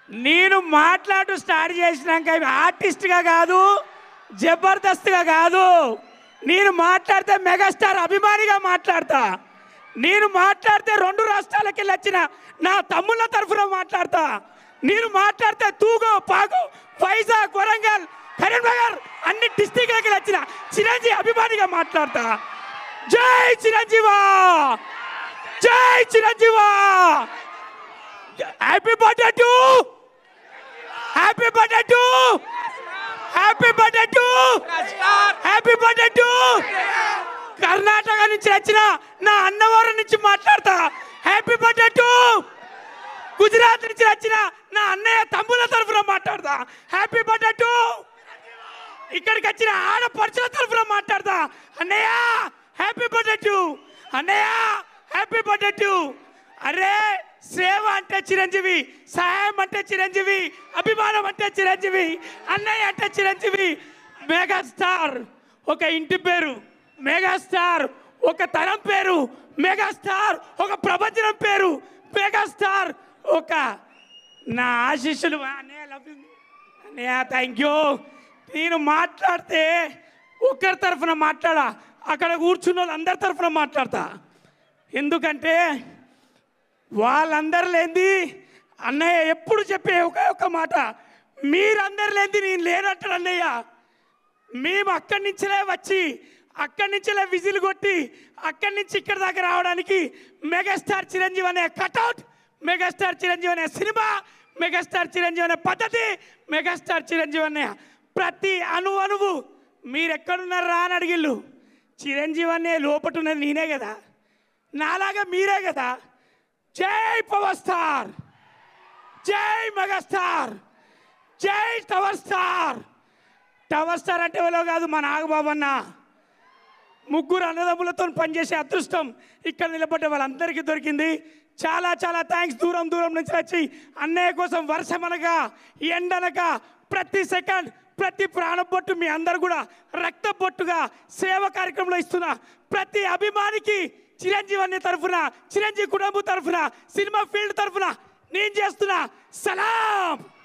నేను మాట్లాడు స్టార్ట్ చేసినాక ఆర్టిస్ట్గా కాదు, జబర్దస్త్గా కాదు. నేను మాట్లాడితే మెగాస్టార్ అభిమానిగా మాట్లాడతా. నేను మాట్లాడితే 2 రాష్ట్రాలకి వెళ్ళి వచ్చిన నా తమ్ముళ్ళ తరఫున మాట్లాడతా. నేను మాట్లాడితే తూగు, పాగు, వైజాగ్, వరంగల్, కరీంనగర్ అన్ని డిస్టిక్లకి వచ్చిన చిరంజీవి అభిమానిగా మాట్లాడతా. జై చిరంజీవా, జై చిరంజీవా. Happy birthday to, happy birthday to, happy birthday to, happy birthday to. Karnataka నుంచి వచ్చిన నా అన్నవరం నుంచి మాట్లాడతా. Happy birthday to. గుజరాత్ నుంచి వచ్చిన నా అన్నయ్య తమ్ముల తరఫున మాట్లాడతా. Happy birthday to. ఇక్కడికి వచ్చిన ఆడపడుచుల తరఫున మాట్లాడతా. అన్నయ్య హ్యాపీ బర్త్డే టు, అన్నయ్య హ్యాపీ బర్త్డే టు. అరే సేవ అంటే చిరంజీవి, సహాయం అంటే చిరంజీవి, అభిమానం అంటే చిరంజీవి, అన్నయ్య అంటే చిరంజీవి. మెగాస్టార్ ఒక ఇంటి పేరు, మెగాస్టార్ ఒక తరం పేరు, మెగాస్టార్ ఒక ప్రపంచం పేరు, మెగాస్టార్ ఒక నా ఆశీస్సులు. అన్నయ్య లవ్ యూ అన్నయ్య, థ్యాంక్ యూ. నేను మాట్లాడితే ఒక్కరి తరఫున మాట్లాడా, అక్కడ కూర్చున్న వాళ్ళందరి తరఫున మాట్లాడతా. ఎందుకంటే వాళ్ళందరు లేనిది అన్నయ్య ఎప్పుడు చెప్పే ఒక మాట, మీరందరు లేనిది నేను లేనంటాడు అన్నయ్య. మేము అక్కడి నుంచిలే వచ్చి అక్కడి నుంచిలే విజిల్ కొట్టి అక్కడి నుంచి ఇక్కడ దాకా రావడానికి మెగాస్టార్ చిరంజీవి అనే కటౌట్, మెగాస్టార్ చిరంజీవి అనే సినిమా, మెగాస్టార్ చిరంజీవి అనే పద్ధతి, మెగాస్టార్ చిరంజీవి అనే ప్రతి అణువు మీరు ఎక్కడున్నారా అని అడిగిళ్ళు. చిరంజీవి అనే లోపట ఉన్నది నేనే కదా, నాలాగా మీరే కదా. జై పవర్ స్టార్, జై మెగాస్టార్, జై టవర్ స్టార్. టవర్ స్టార్ అంటే ఎవరో కాదు, మా నాగబాబు అన్న. 3 అన్నదమ్ములతో పనిచేసే అదృష్టం ఇక్కడ నిలబడ్డ వాళ్ళందరికీ దొరికింది. చాలా చాలా థ్యాంక్స్. దూరం నుంచి వచ్చి అన్నయ్య కోసం వర్షమనగా ఎండనగా ప్రతి సెకండ్ ప్రతి ప్రాణబొట్టు మీ అందరు కూడా రక్తబొట్టుగా సేవ కార్యక్రమంలో ఇస్తున్న ప్రతి అభిమానికి చిరంజీవి అనే తరఫున, చిరంజీవి కుటుంబం తరఫున, సినిమా ఫీల్డ్ తరఫున నేను చేస్తున్నా సలాం.